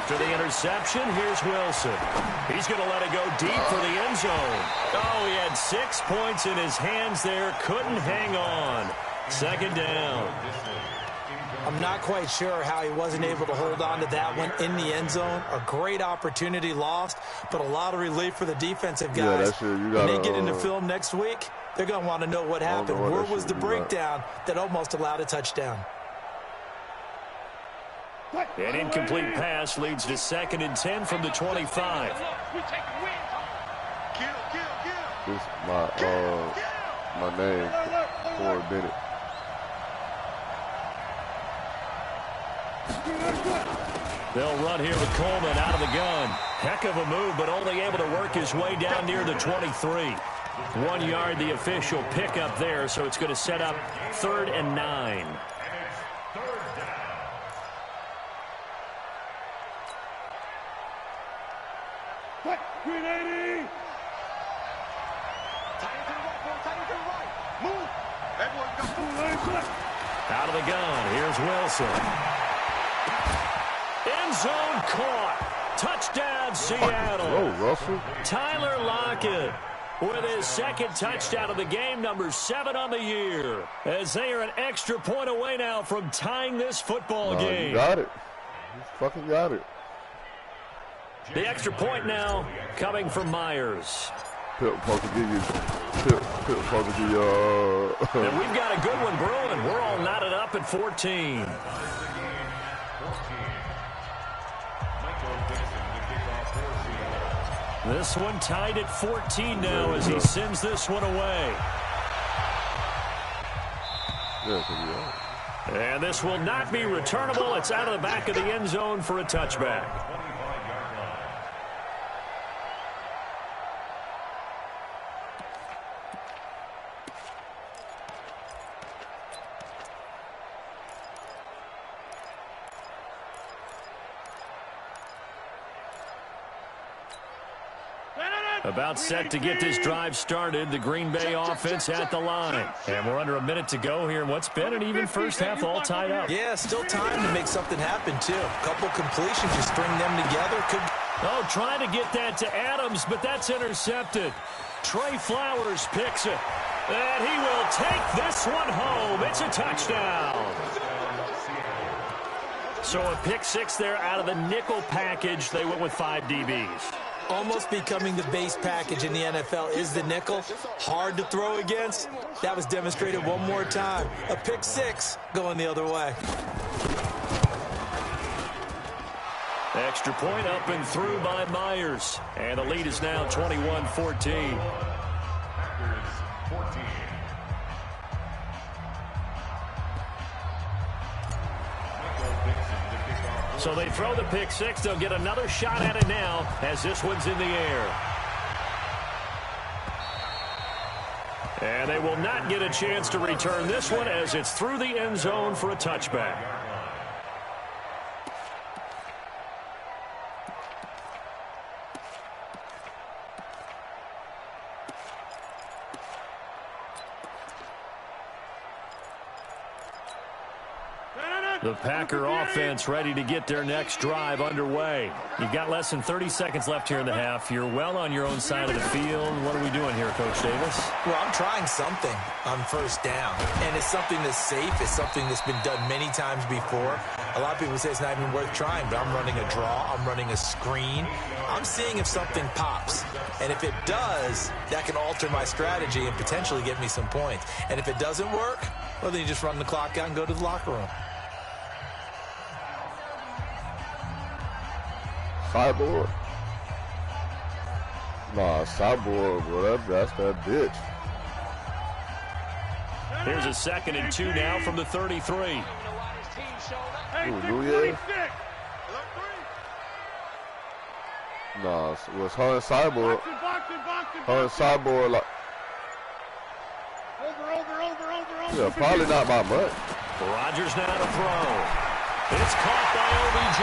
After the interception, here's Wilson. He's going to let it go deep for the end zone. Oh, he had 6 points in his hands there. Couldn't hang on. Second down. I'm not quite sure how he wasn't able to hold on to that one in the end zone. A great opportunity lost, but a lot of relief for the defensive guys. When they get into film next week, they're going to want to know what happened. Where was the breakdown that almost allowed a touchdown? An incomplete pass leads to 2nd and 10 from the 25. This is my name, Corey Bennett. They'll run here with Coleman out of the gun. Heck of a move, but only able to work his way down near the 23. 1 yard, the official pickup there, so it's going to set up 3rd and 9. Out of the gun, here's Wilson. End zone caught. Touchdown, Seattle. Oh, Russell. Tyler Lockett with his 2nd touchdown of the game, number 7 on the year, as they are an extra point away now from tying this football game. You got it. You fucking got it. The extra point now coming from Myers. Pip supposed to give you. Pip supposed to give you. And we've got a good one brewing. We're all knotted up at 14. This one tied at 14 now as he sends this one away. And this will not be returnable. It's out of the back of the end zone for a touchback. About set to get this drive started. The Green Bay offense at the line. And we're under a minute to go here in what's been an even first half, all tied up. Yeah, still time to make something happen, too. A couple completions, you string them together. Oh, trying to get that to Adams, but that's intercepted. Trey Flowers picks it. And he will take this one home. It's a touchdown. So a pick 6 there out of the nickel package. They went with 5 DBs. Almost becoming the base package in the NFL is the nickel. Hard to throw against. That was demonstrated one more time. A pick 6 going the other way. Extra point up and through by Myers. And the lead is now 21-14. So they throw the pick 6. They'll get another shot at it now as this one's in the air. And they will not get a chance to return this one as it's through the end zone for a touchback. The Packer offense ready to get their next drive underway. You've got less than 30 seconds left here in the half. You're well on your own side of the field. What are we doing here, Coach Davis? Well, I'm trying something on first down. And it's something that's safe. It's something that's been done many times before. A lot of people say it's not even worth trying, but I'm running a draw. I'm running a screen. I'm seeing if something pops. And if it does, that can alter my strategy and potentially get me some points. And if it doesn't work, well, then you just run the clock out and go to the locker room. Cyborg? Nah, Cyborg, bro, that's that bitch. Here's a 2nd and 2 now from the 33. Ooh, nah, it was her and Cyborg. Her and Cyborg, like... Yeah, probably not by much. Rodgers now to throw. It's caught by OBJ.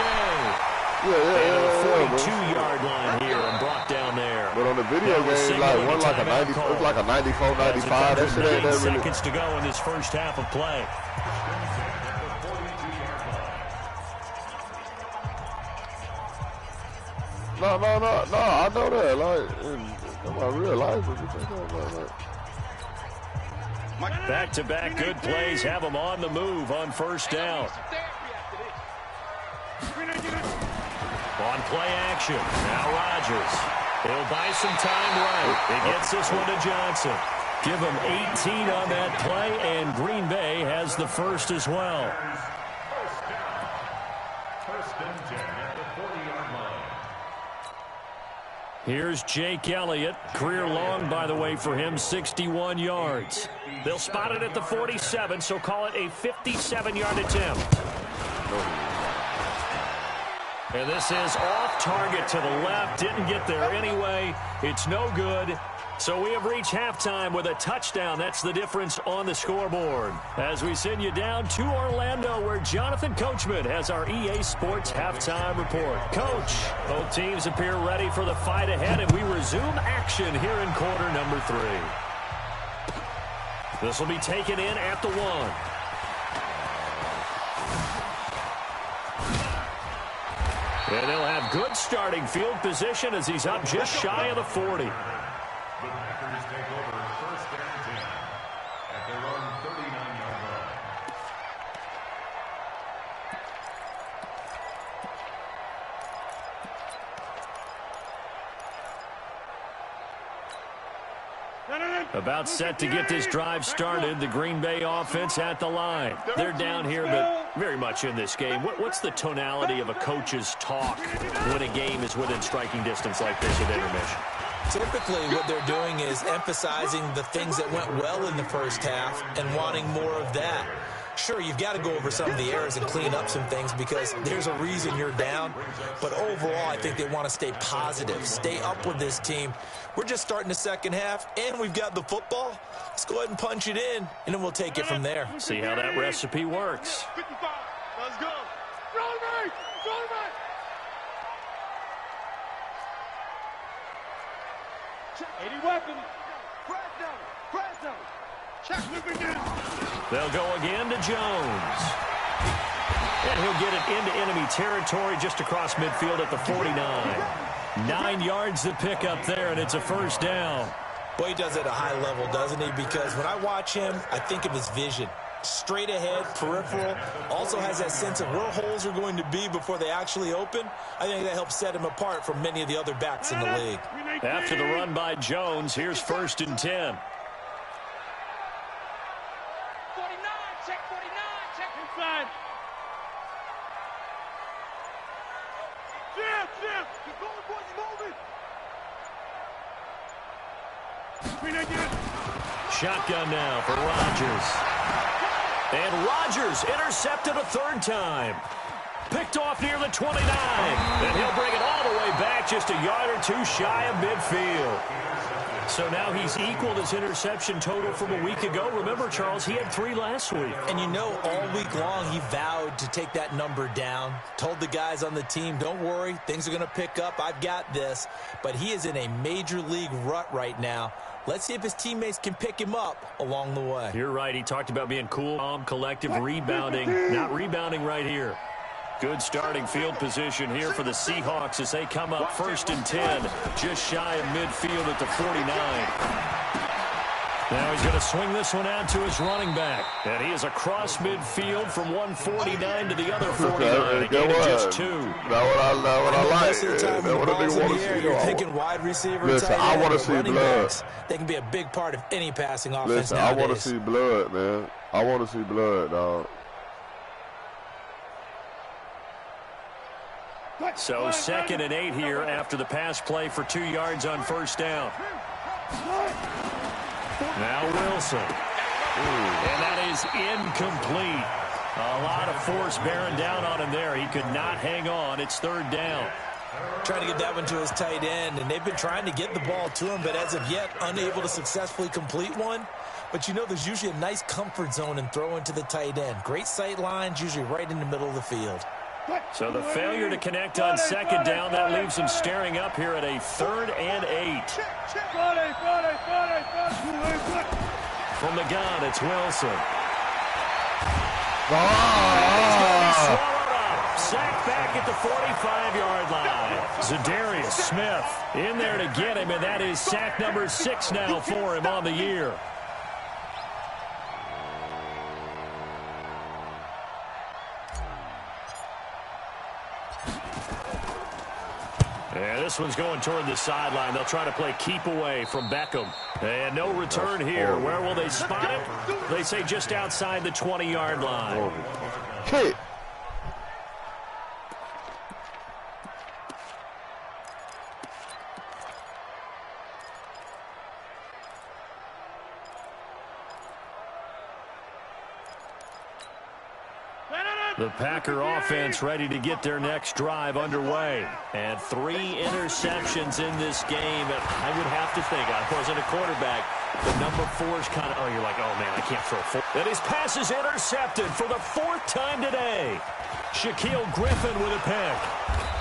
Yeah, and a 42-yard line here and brought down there. But on the video game, like one like a 90, it's like a 94, 95. That shit ain't that really. Seconds to go in this first half of play. No, I know that. Like, in my real life, Back-to-back good plays have them on the move on first down. On play action. Now Rodgers. He'll buy some time right. He gets this one to Johnson. Give him 18 on that play, and Green Bay has the first as well. First and 10 at the 40-yard line. Here's Jake Elliott. Career long, by the way, for him, 61 yards. They'll spot it at the 47, so call it a 57-yard attempt. And this is off target to the left. Didn't get there anyway. It's no good. So we have reached halftime with a touchdown. That's the difference on the scoreboard. As we send you down to Orlando, where Jonathan Coachman has our EA Sports halftime report. Coach, both teams appear ready for the fight ahead, and we resume action here in quarter number 3. This will be taken in at the 1. And they'll have good starting field position as he's up just shy of the 40. The Packers take over first and 10 at their own 39-yard line. About set to get this drive started. The Green Bay offense at the line. They're down here, but very much in this game. What's the tonality of a coach's talk when a game is within striking distance like this at intermission? Typically, what they're doing is emphasizing the things that went well in the first half and wanting more of that. Sure, you've got to go over some of the errors and clean up some things because there's a reason you're down. But overall, I think they want to stay positive, stay up with this team. We're just starting the second half, and we've got the football. Let's go ahead and punch it in, and then we'll take it from there. See how that recipe works. 55. Let's go. Roll right. Roll right. Check. 80 weapons. Press down. Press down. Check. Loop again. They'll go again to Jones. And he'll get it into enemy territory just across midfield at the 49. 9 yards to pick up there, and it's a first down. Boy, he does it at a high level, doesn't he? Because when I watch him, I think of his vision. Straight ahead, peripheral, also has that sense of where holes are going to be before they actually open. I think that helps set him apart from many of the other backs in the league. After the run by Jones, here's first and 10. 49. Check 49. Check inside. Jim. Keep going, boys. Moving. Screen again. Shotgun now for Rodgers. And Rodgers intercepted a third time. Picked off near the 29. And he'll bring it all the way back just a yard or two shy of midfield. So now he's equaled his interception total from a week ago. Remember, Charles, he had 3 last week. And you know, all week long, he vowed to take that number down. Told the guys on the team, don't worry, things are going to pick up. I've got this. But he is in a major league rut right now. Let's see if his teammates can pick him up along the way. You're right. He talked about being cool, calm, collective, rebounding. Not rebounding right here. Good starting field position here for the Seahawks as they come up first and 10, just shy of midfield at the 49. Now he's going to swing this one out to his running back. And he is across midfield from 149 to the other 49. Again, just 2. That's what I like. Most of the time when the ball's in the air, you're thinking wide receiver, Listen, tight I end, want to or see running blood. backs. They can be a big part of any passing offense Listen, nowadays. I want to see blood, man. I want to see blood, dog. So 2nd and 8 here after the pass play for 2 yards on first down. Now Wilson. And that is incomplete. A lot of force bearing down on him there. He could not hang on. It's 3rd down. Trying to get that one to his tight end, and they've been trying to get the ball to him, but as of yet, unable to successfully complete one. But you know, there's usually a nice comfort zone in throwing to the tight end. Great sight lines, usually right in the middle of the field. So the failure to connect on 2nd down, that leaves him staring up here at a 3rd and 8. From the gun, it's Wilson. Swallowed up. sacked back at the 45-yard line. Zadarius Smith in there to get him, and that is sack number 6 now for him on the year. And this one's going toward the sideline. They'll try to play keep away from Beckham. And no return here. Where will they spot it? They say just outside the 20-yard line. Kick. The Packer offense ready to get their next drive underway. And 3 interceptions in this game. And I would have to think, I wasn't a quarterback, the number 4 is kind of, oh, you're like, oh, man, I can't throw 4. And his pass is intercepted for the 4th time today. Shaquille Griffin with a pick.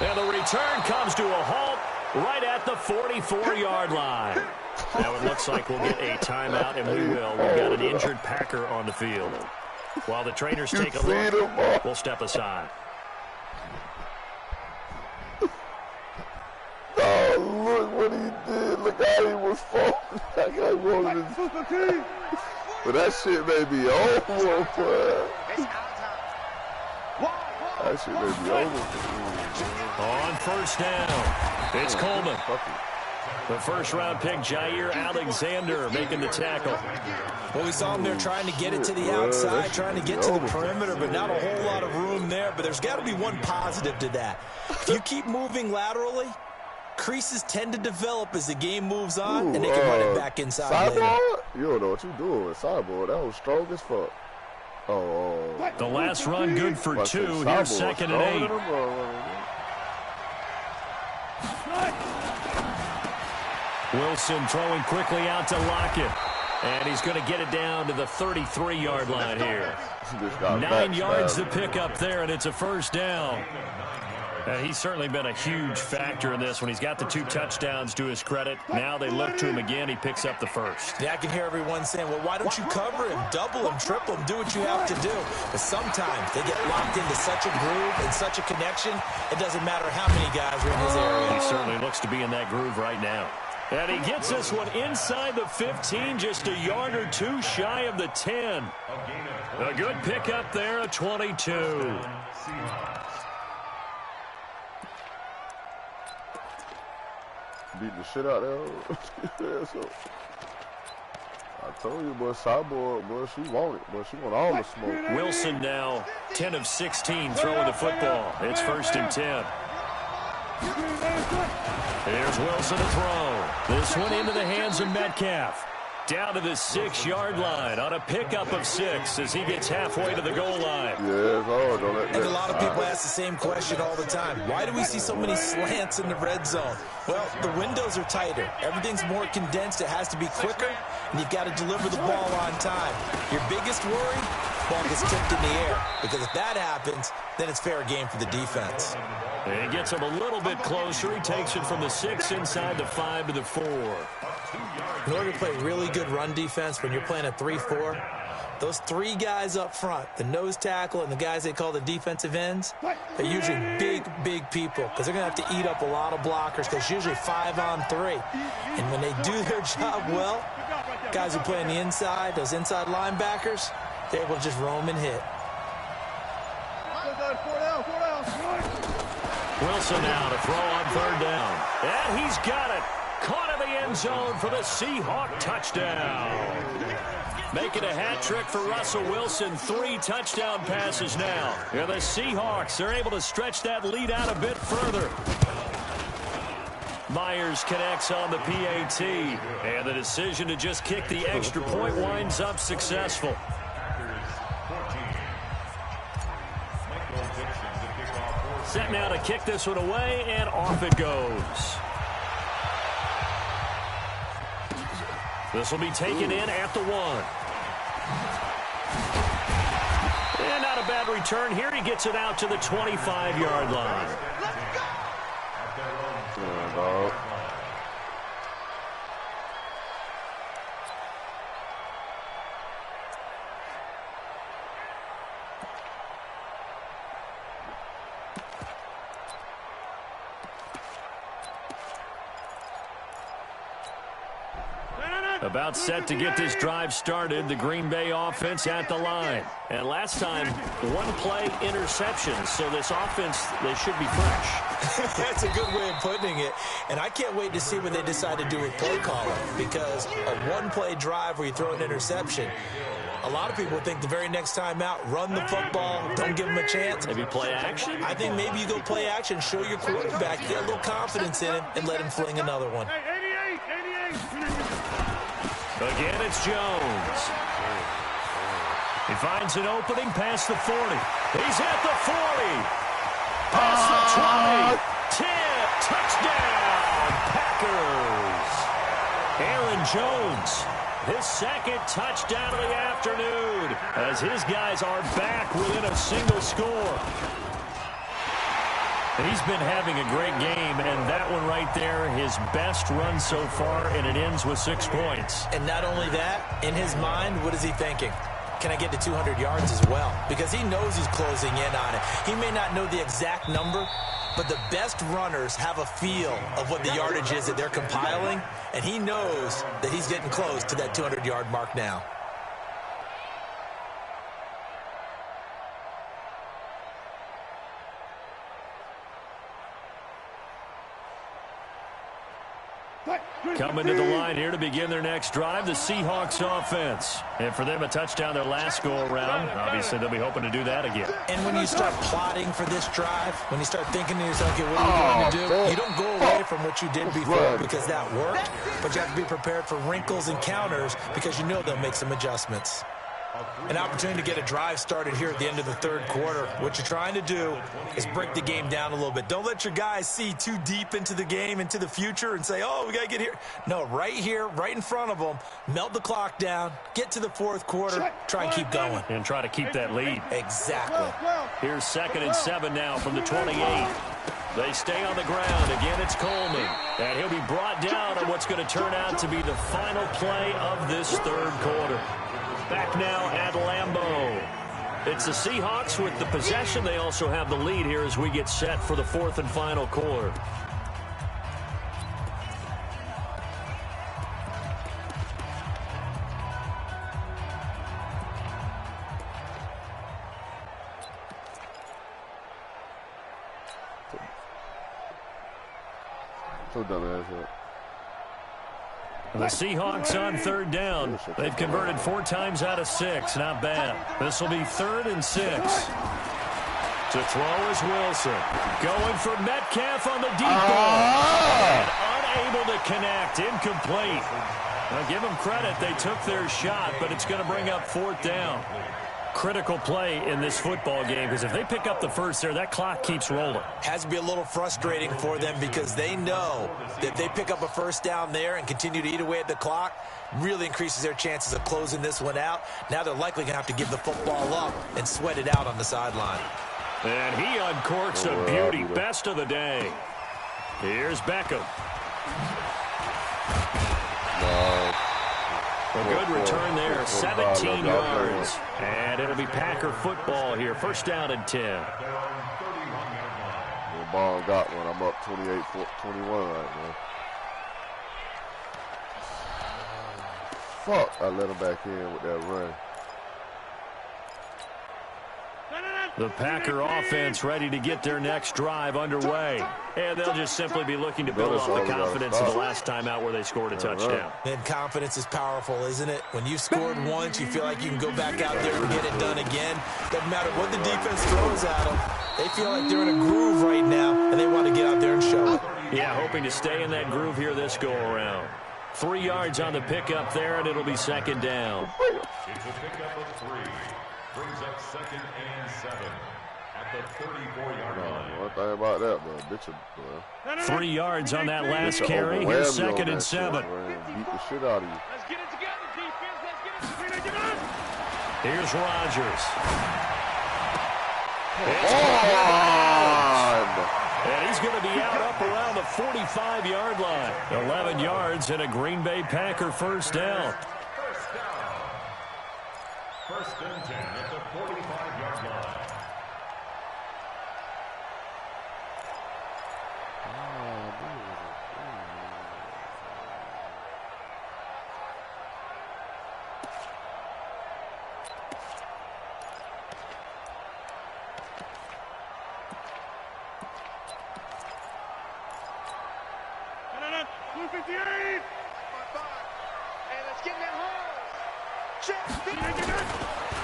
And the return comes to a halt right at the 44-yard line. Now it looks like we'll get a timeout, and we will. We've got an injured Packer on the field. While the trainers take a look, we'll step aside. Oh, look what he did. Look how he was falling. That guy wanted his... But that shit may be over, bro. That shit may be over. On first down, it's Coleman. The first-round pick, Jair Alexander, making the tackle. Well, we saw him there trying to get it to the outside, trying to get to the perimeter, but not a whole lot of room there. But there's got to be one positive to that. If you keep moving laterally, creases tend to develop as the game moves on, and they can run it back inside later. You don't know what you're doing with sideboard. That was strong as fuck. Oh. The last run good for 2. Here's 2nd and 8. Wilson throwing quickly out to Lockett. And he's going to get it down to the 33-yard line here. 9 yards to pick up there, and it's a first down. And he's certainly been a huge factor in this when he's got the 2 touchdowns to his credit. Now they look to him again. He picks up the first. Yeah, I can hear everyone saying, well, why don't you cover him, double him, triple him, do what you have to do. But sometimes they get locked into such a groove and such a connection, it doesn't matter how many guys are in his area. He certainly looks to be in that groove right now. And he gets this one inside the 15, just a yard or 2 shy of the 10. A good pickup there, a 22. Beat the shit out of her. I told you, boy, sideboard, boy, she want it. Boy, she want all the smoke. Wilson now 10 of 16 throwing the football. It's 1st and 10. Here's Wilson to throw. This one into the hands of Metcalf. Down to the 6-yard line on a pickup of 6 as he gets halfway to the goal line. Yeah, it's hard, don't it? I think a lot of people ask the same question all the time. Why do we see so many slants in the red zone? Well, the windows are tighter. Everything's more condensed. It has to be quicker, and you've got to deliver the ball on time. Your biggest worry, ball gets tipped in the air. Because if that happens, then it's fair game for the defense. And he gets him a little bit closer. He takes it from the 6 inside the 5 to the 4. In order to play really good run defense when you're playing a 3-4, those 3 guys up front, the nose tackle and the guys they call the defensive ends, they're usually big, big people because they're going to have to eat up a lot of blockers because it's usually 5-on-3. And when they do their job well, guys who play on the inside, those inside linebackers, they're able to just roam and hit. Wilson now to throw on 3rd down. And he's got it. Caught in the end zone for the Seahawk touchdown. Making a hat trick for Russell Wilson. 3 touchdown passes now. And the Seahawks are able to stretch that lead out a bit further. Myers connects on the PAT. And the decision to just kick the extra point winds up successful. Set now to kick this one away, and off it goes. This will be taken in at the 1. And not a bad return here. He gets it out to the 25-yard line. About set to get this drive started, the Green Bay offense at the line. And last time, one-play interception, so this offense, they should be fresh. That's a good way of putting it. And I can't wait to see what they decide to do with play calling, because a one-play drive where you throw an interception, a lot of people think the very next time out, run the football, don't give them a chance. Maybe play action? I think maybe you go play action, show your quarterback, get a little confidence in him, and let him fling another one. Again, it's Jones. He finds an opening past the 40. He's at the 40. Past the 20. 10. Touchdown, Packers. Aaron Jones, his second touchdown of the afternoon, as his guys are back within a single score. He's been having a great game, and that one right there, his best run so far, and it ends with 6 points. And not only that, in his mind, what is he thinking? Can I get to 200 yards as well? Because he knows he's closing in on it. He may not know the exact number, but the best runners have a feel of what the yardage is that they're compiling, and he knows that he's getting close to that 200-yard mark now. Coming to the line here to begin their next drive, the Seahawks offense. And for them, a touchdown their last go-around. Obviously, they'll be hoping to do that again. And when you start plotting for this drive, when you start thinking to yourself, okay, what are you going to do? You don't go away from what you did before because that worked, but you have to be prepared for wrinkles and counters because you know they'll make some adjustments. An opportunity to get a drive started here at the end of the third quarter. What you're trying to do is break the game down a little bit. Don't let your guys see too deep into the game, into the future, and say, oh, we got to get here. No, right here, right in front of them, melt the clock down, get to the fourth quarter, try and keep going. And try to keep that lead. Exactly. Here's 2nd and 7 now from the 28. They stay on the ground. Again, it's Coleman. And he'll be brought down on what's going to turn out to be the final play of this third quarter. Back now at Lambeau. It's the Seahawks with the possession. They also have the lead here as we get set for the 4th and final quarter. So dumbass. The Seahawks on 3rd down. They've converted 4 times out of 6. Not bad. This will be 3rd and 6. To throw is Wilson. Going for Metcalf on the deep ball. And unable to connect. Incomplete. Now give them credit. They took their shot, but it's going to bring up 4th down. Critical play in this football game, because if they pick up the first there, that clock keeps rolling. Has to be a little frustrating for them because they know that if they pick up a first down there and continue to eat away at the clock, really increases their chances of closing this one out. Now they're likely going to have to give the football up and sweat it out on the sideline. And he uncorks a beauty. Best of the day. Here's Beckham. A good return there, 17 yards. And it'll be Packer football here. 1st down and 10. The ball got one. I'm up 28-21 right now. Fuck, I let him back in with that run. The Packer offense ready to get their next drive underway. And they'll just simply be looking to build off the confidence of the last time out where they scored a touchdown. And confidence is powerful, isn't it? When you've scored once, you feel like you can go back out there and get it done again. Doesn't matter what the defense throws at them. They feel like they're in a groove right now, and they want to get out there and show it. Yeah, hoping to stay in that groove here this go-around. 3 yards on the pickup there, and it'll be 2nd down. It's a pickup of 3. Brings up 2nd and 7 at the 34-yard line. One thing about that, bro, bitch, bro. 3 yards on that last carry. Here's 2nd and 7. Beat the shit out of you. Let's get it together, defense. Let's get it together. Here's Rodgers. And he's going to be out up around the 45-yard line. 11 yards and a Green Bay Packer 1st down. 1st and 10 at the 45-yard line.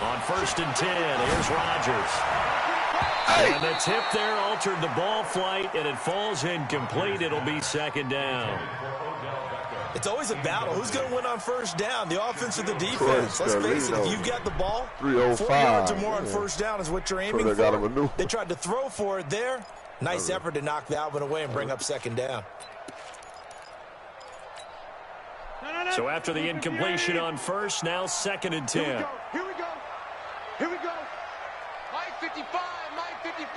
On 1st and 10, here's Rodgers. And the tip there altered the ball flight, and it falls incomplete. It'll be 2nd down. It's always a battle. Who's going to win on 1st down, the offense or the defense? Let's face it, if you've got the ball, 4 yards or more on 1st down is what you're aiming for. They tried to throw for it there. Nice effort to knock that one away and bring up 2nd down. So after the incompletion on 1st, now 2nd and 10. Here we go. Here we go. Mike 55. Mike 55.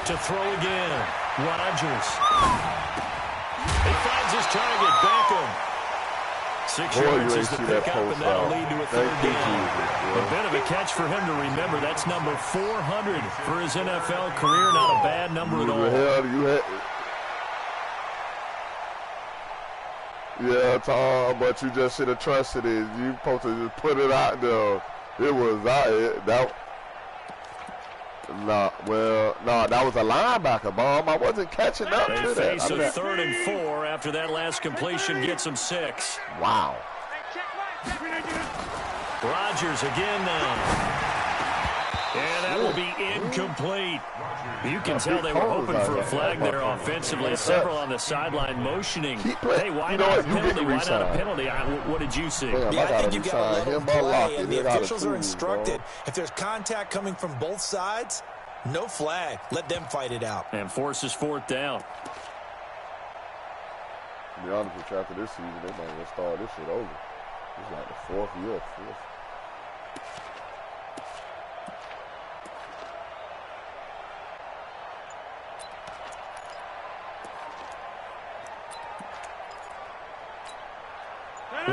To throw again. Rodgers. He finds his target. Beckham. 6 yards is the pickup, and that'll lead to a 3rd down. A bit of a catch for him to remember. That's number 400 for his NFL career. Not a bad number at all. Yeah, Tom, but you just should have trusted it. You supposed to just put it out there. It was that. That was a linebacker bomb. I wasn't catching up to that. They face a 3rd and 4 after that last completion gets them 6. Wow. Rodgers again now. And that will be incomplete. You can tell they were hoping for a flag there offensively. Several on the sideline motioning. Hey, why not a penalty? Why not a penalty? What did you see? Yeah, I think you've got to let him play, and the officials are instructed. If there's contact coming from both sides, no flag. Let them fight it out. And forces 4th down. To be honest with you, after this season, they might just start this shit over. It's like the 4th year.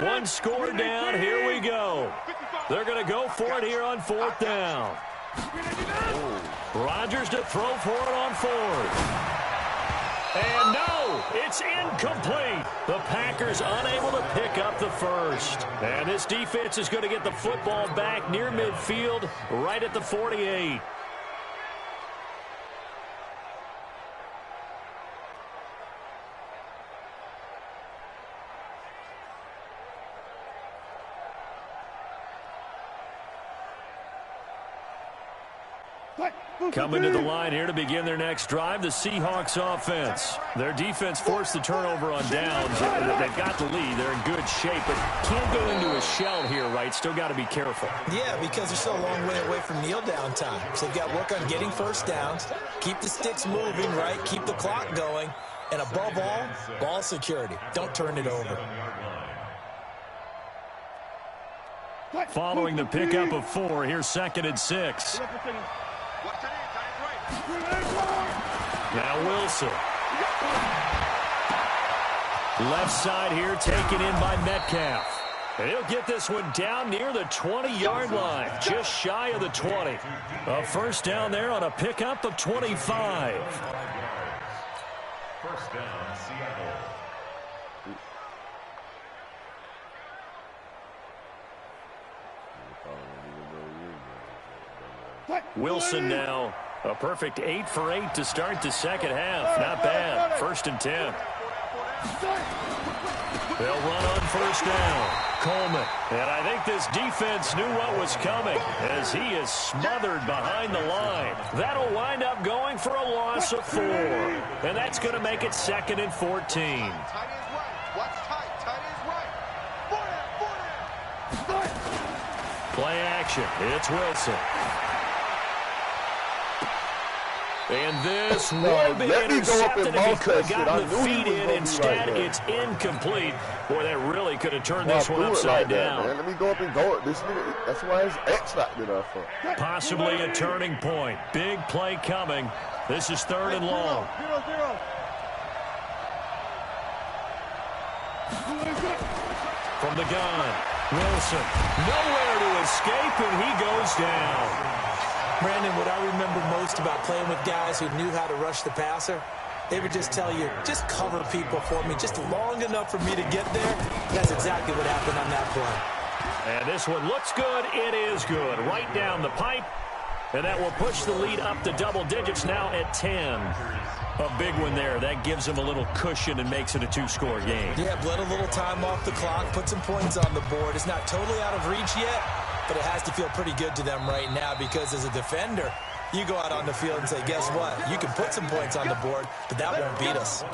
One score down. Here we go. They're going to go for it here on 4th down. Rodgers to throw for it on 4th. And no, it's incomplete. The Packers unable to pick up the 1st. And this defense is going to get the football back near midfield, right at the 48. Coming to the line here to begin their next drive, the Seahawks offense. Their defense forced the turnover on downs. They've got the lead. They're in good shape, but can't go into a shell here, right? Still got to be careful. Yeah, because they're still a long way away from kneel down time. So they've got to work on getting 1st downs, keep the sticks moving, right? Keep the clock going, and above all, ball security. Don't turn it over. Following the pickup of 4, here's 2nd and 6. Now Wilson. Left side here taken in by Metcalf. And he'll get this one down near the 20-yard line, just shy of the 20. A 1st down there on a pickup of 25. 1st down, Seattle. Wilson now. A perfect 8 for 8 to start the 2nd half. Not bad. 1st and 10. They'll run on 1st down. Coleman. And I think this defense knew what was coming as he is smothered behind the line. That'll wind up going for a loss of 4. And that's going to make it 2nd and 14. Play action. It's Wilson. And this would be intercepted if he could have gotten the feet in. Instead, it's incomplete. Boy, that really could have turned this one upside down. Let me go up and go. That's why it's X factor there for. Possibly a turning point. Big play coming. This is 3rd and long. From the gun, Wilson. Nowhere to escape, and he goes down. Brandon, what I remember most about playing with guys who knew how to rush the passer, they would just tell you, just cover people for me, just long enough for me to get there. That's exactly what happened on that play. And this one looks good. It is good. Right down the pipe. And that will push the lead up to double digits now at 10. A big one there. That gives them a little cushion and makes it a two-score game. Yeah, bled a little time off the clock, put some points on the board. It's not totally out of reach yet, but it has to feel pretty good to them right now because as a defender, you go out on the field and say, guess what? You can put some points on the board, but that won't beat us.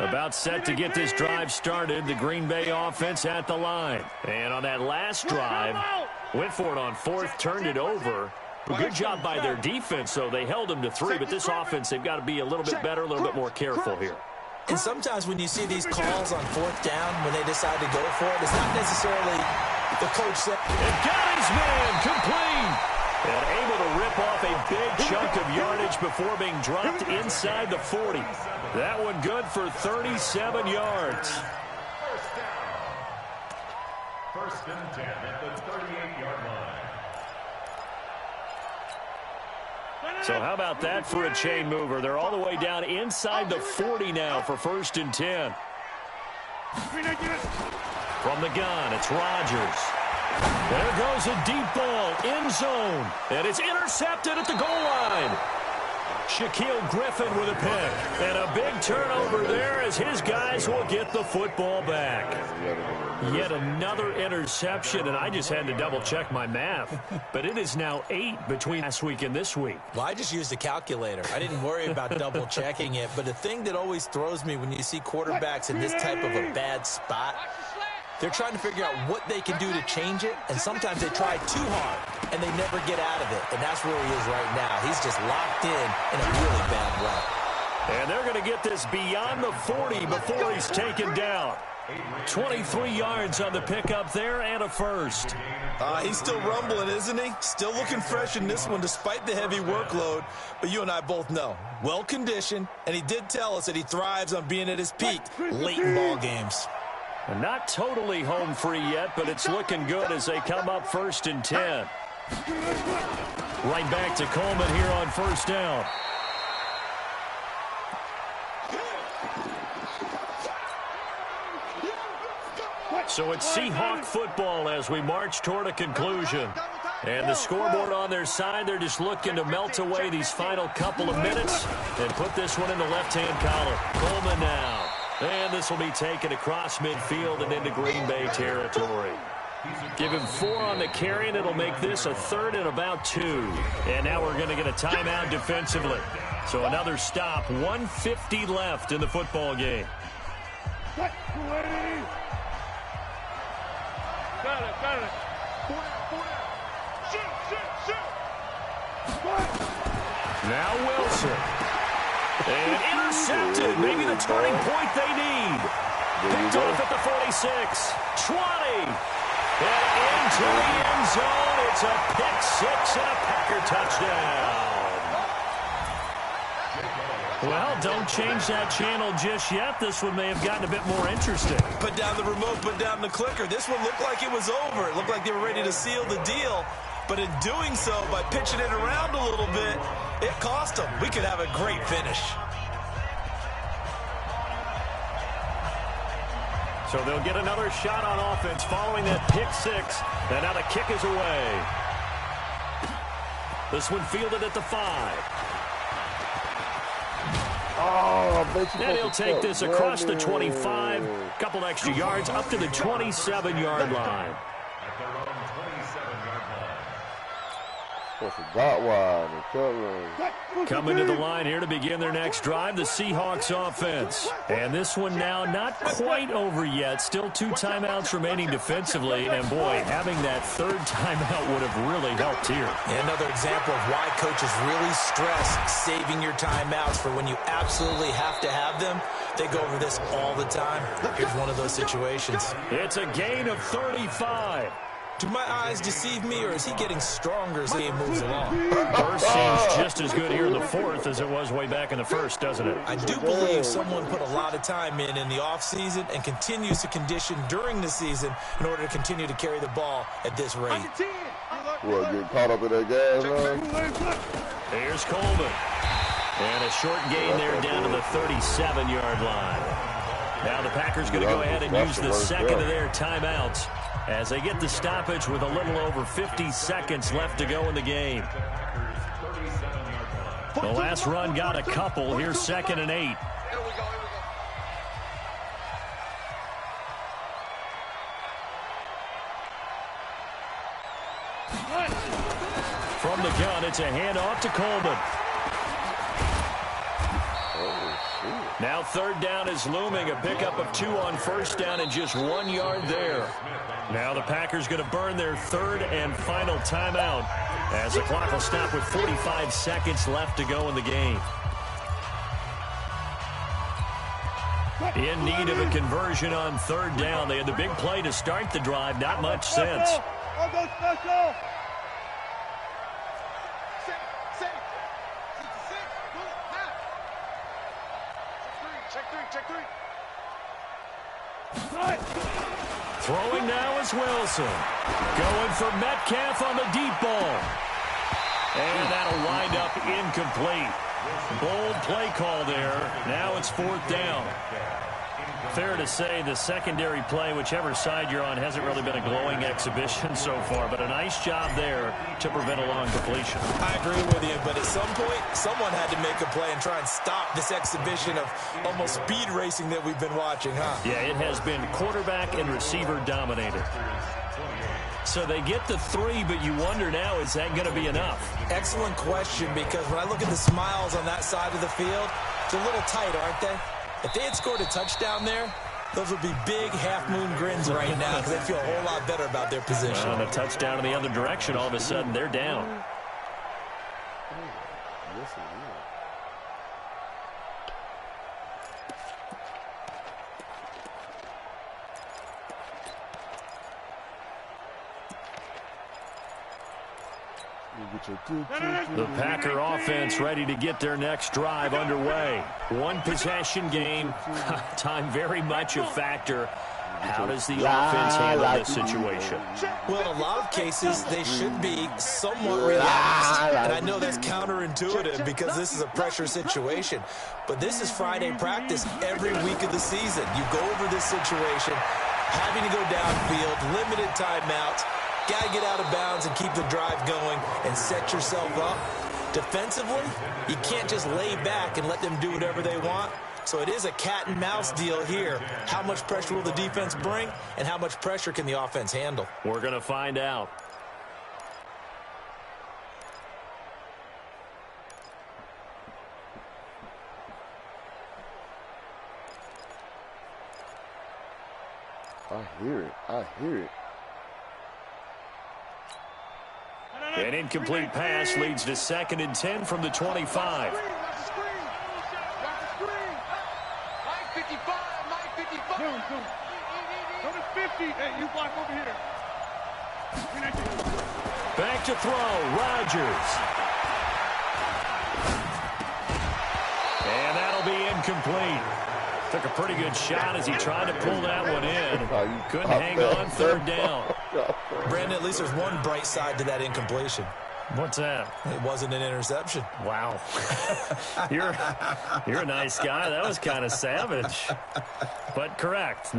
About set to get this drive started, the Green Bay offense at the line. And on that last drive, went for it on fourth, turned it over. A good job by their defense, though. They held them to 3, but this offense, they've got to be a little bit better, a little bit more careful here. And sometimes when you see these calls on fourth down, when they decide to go for it, it's not necessarily the coach said. And got his man complete. And able to rip off a big chunk of yardage before being dropped inside the 40. That one good for 37 yards. First down. First and 10 at the 38-yard line. So how about that for a chain mover? They're all the way down inside the 40 now for first and 10. From the gun, it's Rodgers. There goes a deep ball, end zone, and it's intercepted at the goal line. Shaquille Griffin with a pick, and a big turnover there as his guys will get the football back. Yet another interception, and I just had to double-check my math, but it is now 8 between last week and this week. Well, I just used a calculator. I didn't worry about double-checking it, but the thing that always throws me when you see quarterbacks in this type of a bad spot, they're trying to figure out what they can do to change it, and sometimes they try too hard, and they never get out of it. And that's where he is right now. He's just locked in a really bad way. And they're going to get this beyond the 40 before he's taken down. 23 yards on the pickup there and a first. He's still rumbling, isn't he? Still looking fresh in this one despite the heavy workload. But you and I both know, well-conditioned, and he did tell us that he thrives on being at his peak late in ball games. Not totally home free yet, but it's looking good as they come up first and 10. Right back to Coleman here on first down. So it's Seahawk football as we march toward a conclusion. And the scoreboard on their side, they're just looking to melt away these final couple of minutes and put this one in the left-hand column. Coleman now. And this will be taken across midfield and into Green Bay territory. Give him 4 on the carry, and it'll make this a 3rd and about 2. And now we're going to get a timeout defensively. So another stop, 1:50 left in the football game. Got it. Now Wilson. And intercepted. Maybe the turning point they need. Picked off at the 46. 20. And into the end zone. It's a pick 6 and a Packer touchdown. Well, don't change that channel just yet. This one may have gotten a bit more interesting. Put down the remote, put down the clicker. This one looked like it was over. It looked like they were ready to seal the deal. But in doing so, by pitching it around a little bit, it cost them. We could have a great finish. So they'll get another shot on offense following that pick 6. And now the kick is away. This one fielded at the 5. And he'll take this across the 25. Couple extra yards up to the 27-yard line. Coming to the line here to begin their next drive, the Seahawks offense. And this one now not quite over yet. Still 2 timeouts remaining defensively. And, boy, having that 3rd timeout would have really helped here. And another example of why coaches really stress saving your timeouts for when you absolutely have to have them. They go over this all the time. Here's one of those situations. It's a gain of 35. Do my eyes deceive me, or is he getting stronger as the game moves along? First seems just as good here in the 4th as it was way back in the 1st, doesn't it? I do believe someone put a lot of time in the offseason and continues to condition during the season in order to continue to carry the ball at this rate. What, get caught up in that gas line? Here's Coleman. And a short gain there down to the 37-yard line. Now the Packers going to go ahead and use the second of their timeouts. as they get the stoppage with a little over 50 seconds left to go in the game. The last run got a couple. Here's 2nd and 8. From the gun, it's a handoff to Coleman. Now 3rd down is looming. A pickup of 2 on 1st down and just 1 yard there. Now the Packers going to burn their 3rd and final timeout as the clock will stop with 45 seconds left to go in the game. In need of a conversion on 3rd down. They had the big play to start the drive. Not much sense. Throwing now is Wilson. Going for Metcalf on the deep ball. And that'll wind up incomplete. Bold play call there. Now it's 4th down. Fair to say the secondary play, whichever side you're on, hasn't really been a glowing exhibition so far, but a nice job there to prevent a long completion. I agree with you, but at some point, someone had to make a play and try and stop this exhibition of almost speed racing that we've been watching, huh? Yeah, it has been quarterback and receiver dominated. So they get the 3, but you wonder now, is that going to be enough? Excellent question, because when I look at the smiles on that side of the field, they're a little tight, aren't they? If they had scored a touchdown there, those would be big half-moon grins right now because they feel a whole lot better about their position. And a touchdown in the other direction, all of a sudden they're down. The Packer offense ready to get their next drive underway. 1 possession game. Time very much a factor. How does the offense handle this situation? Well, in a lot of cases, they should be somewhat relaxed. And I know that's counterintuitive because this is a pressure situation. But this is Friday practice every week of the season. You go over this situation, having to go downfield, limited timeouts. Got to get out of bounds and keep the drive going and set yourself up. Defensively, you can't just lay back and let them do whatever they want. So it is a cat and mouse deal here. How much pressure will the defense bring, and how much pressure can the offense handle? We're going to find out. I hear it. I hear it. An incomplete pass leads to 2nd and 10 from the 25. Mike 55, Mike 55. Go to 50. Hey, you block over here. Back to throw, Rodgers. And that'll be incomplete. Took a pretty good shot as he tried to pull that one in. Couldn't hang on 3rd down. Brandon, at least there's one bright side to that incompletion. What's that? It wasn't an interception. Wow. You're a nice guy. That was kind of savage. But correct.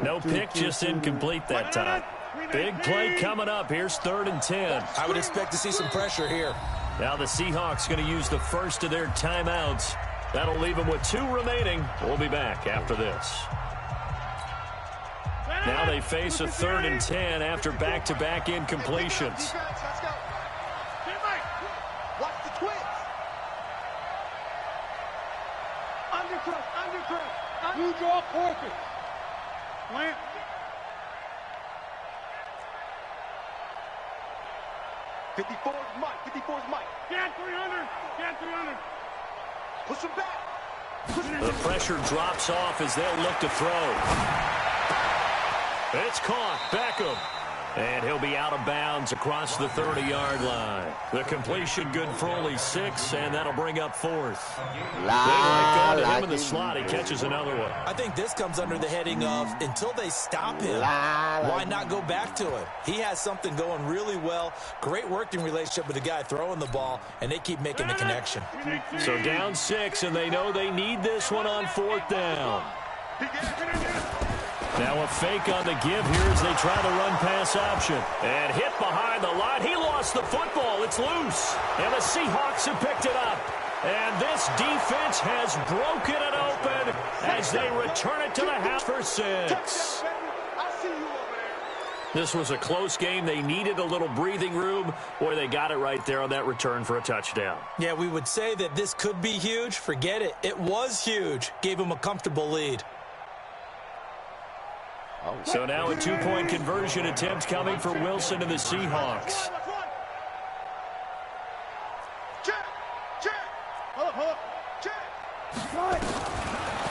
No pick, just incomplete that time. Big play coming up. Here's 3rd and 10. I would expect to see some pressure here. Now the Seahawks going to use the first of their timeouts. That'll leave them with 2 remaining. We'll be back after this. Now they face a 3rd and 10 after back-to-back incompletions. Watch the twist. Undercut. You draw portrait. Plant. Mike. 54's Mike. Get 300. Push him back. The pressure drops off as they'll look to throw. It's caught. Beckham. And he'll be out of bounds across the 30-yard line. The completion good for only 6, and that'll bring up 4th. They like going to him in the slot. He catches another one. I think this comes under the heading of until they stop him, why not go back to him? He has something going really well. Great working relationship with the guy throwing the ball, and they keep making the connection. So down 6, and they know they need this one on 4th down. Now a fake on the give here as they try the run-pass option. And hit behind the line. He lost the football. It's loose. And the Seahawks have picked it up. And this defense has broken it open as they return it to the house for 6. This was a close game. They needed a little breathing room. Boy, they got it right there on that return for a touchdown. Yeah, we would say that this could be huge. Forget it. It was huge. Gave them a comfortable lead. So now a two-point conversion attempt coming for Wilson and the Seahawks.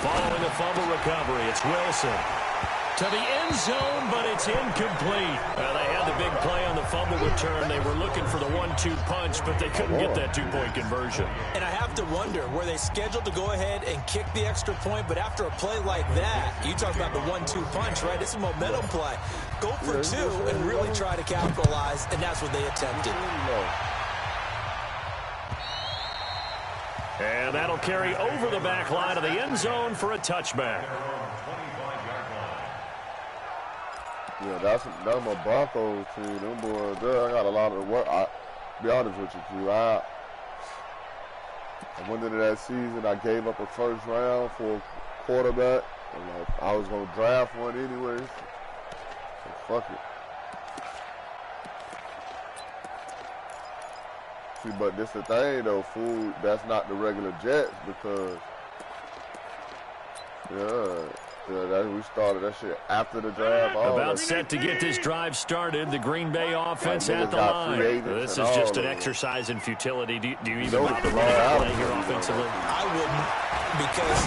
Following a fumble recovery, it's Wilson. To the end zone, but it's incomplete. They had the big play on the fumble return. They were looking for the 1-2 punch, but they couldn't get that two-point conversion. And I have to wonder, were they scheduled to go ahead and kick the extra point? But after a play like that, you talk about the 1-2 punch, right? It's a momentum play. Go for two and really try to capitalize, and that's what they attempted. And that'll carry over the back line of the end zone for a touchback. Yeah, that's my Broncos team. Them boys there, I got a lot of work. I'll be honest with you, Q. I went into that season, I gave up a first round for a quarterback. And I was going to draft one anyway. So fuck it. See, but this the thing, though, fool. That's not the regular Jets because, we started that shit after the draft. About set to get this drive started. The Green Bay offense at the line. This is just an exercise in futility. Do you even bother running play here offensively? I wouldn't, because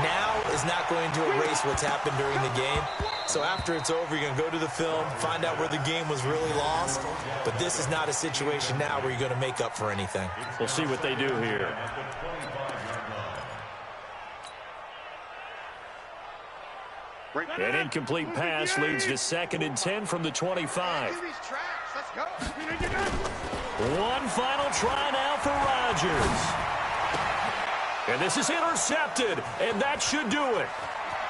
now is not going to erase what's happened during the game. So after it's over, you're going to go to the film, find out where the game was really lost. But this is not a situation now where you're going to make up for anything. We'll see what they do here. An incomplete pass leads to 2nd and 10 from the 25. One final try now for Rodgers. And this is intercepted, and that should do it.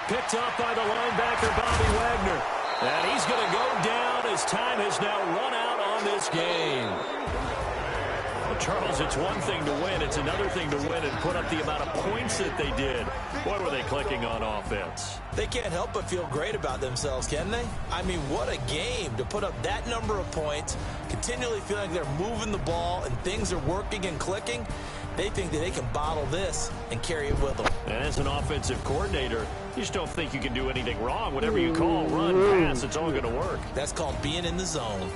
Picked up by the linebacker, Bobby Wagner. And he's going to go down as time has now run out on this game. Well, Charles, it's one thing to win. It's another thing to win and put up the amount of points that they did. Boy, were they clicking on offense. They can't help but feel great about themselves, can they? I mean, what a game to put up that number of points, continually feeling like they're moving the ball and things are working and clicking. They think that they can bottle this and carry it with them. And as an offensive coordinator, you just don't think you can do anything wrong. Whatever you call, run, pass, it's all going to work. That's called being in the zone.